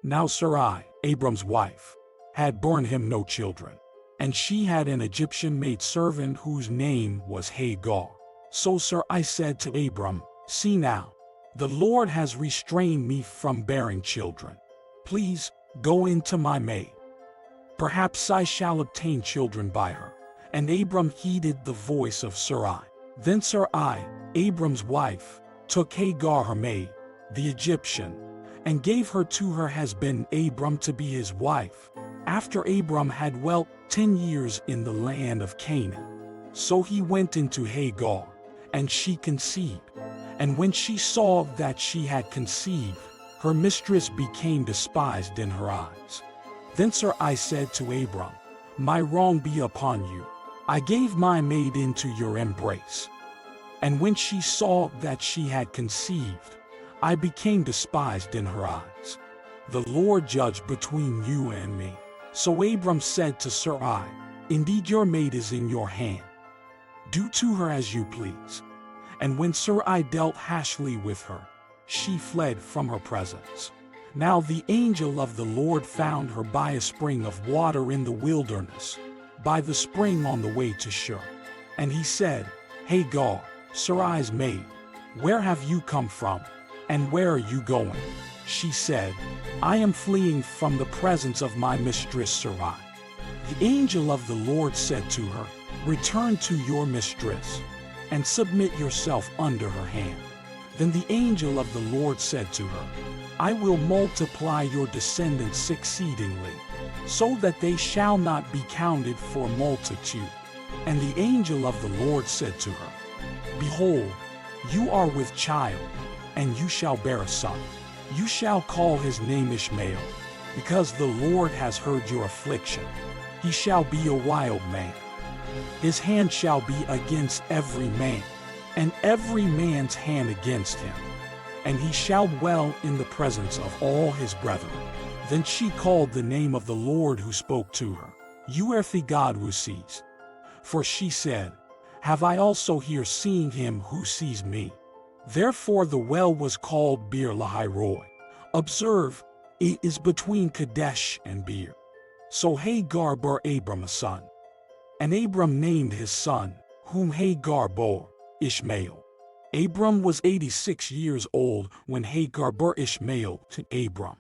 Now Sarai, Abram's wife, had borne him no children, and she had an Egyptian maidservant whose name was Hagar. So Sarai said to Abram, "See now, the Lord has restrained me from bearing children. Please go into my maid. Perhaps I shall obtain children by her." And Abram heeded the voice of Sarai. Then Sarai, Abram's wife, took Hagar her maid, the Egyptian, and gave her to her husband Abram to be his wife, after Abram had dwelt 10 years in the land of Canaan. So he went into Hagar, and she conceived. And when she saw that she had conceived, her mistress became despised in her eyes. Then Sarai said to Abram, "My wrong be upon you. I gave my maid into your embrace. And when she saw that she had conceived, I became despised in her eyes. The Lord judge between you and me." So Abram said to Sarai, "Indeed your maid is in your hand. Do to her as you please." And when Sarai dealt harshly with her, she fled from her presence. Now the angel of the Lord found her by a spring of water in the wilderness, by the spring on the way to Shur. And he said, "Hagar, Sarai's maid, where have you come from, and where are you going?" She said, "I am fleeing from the presence of my mistress Sarai." The angel of the Lord said to her, "Return to your mistress, and submit yourself under her hand." Then the angel of the Lord said to her, "I will multiply your descendants exceedingly, so that they shall not be counted for multitude." And the angel of the Lord said to her, "Behold, you are with child, and you shall bear a son. You shall call his name Ishmael, because the Lord has heard your affliction. He shall be a wild man. His hand shall be against every man, and every man's hand against him. And he shall dwell in the presence of all his brethren." Then she called the name of the Lord who spoke to her, "You are the God who sees." For she said, "Have I also here seen him who sees me?" Therefore the well was called Beer Lahai-roi. Observe, it is between Kadesh and Beer. So Hagar bore Abram a son. And Abram named his son, whom Hagar bore, Ishmael. Abram was 86 years old when Hagar bore Ishmael to Abram.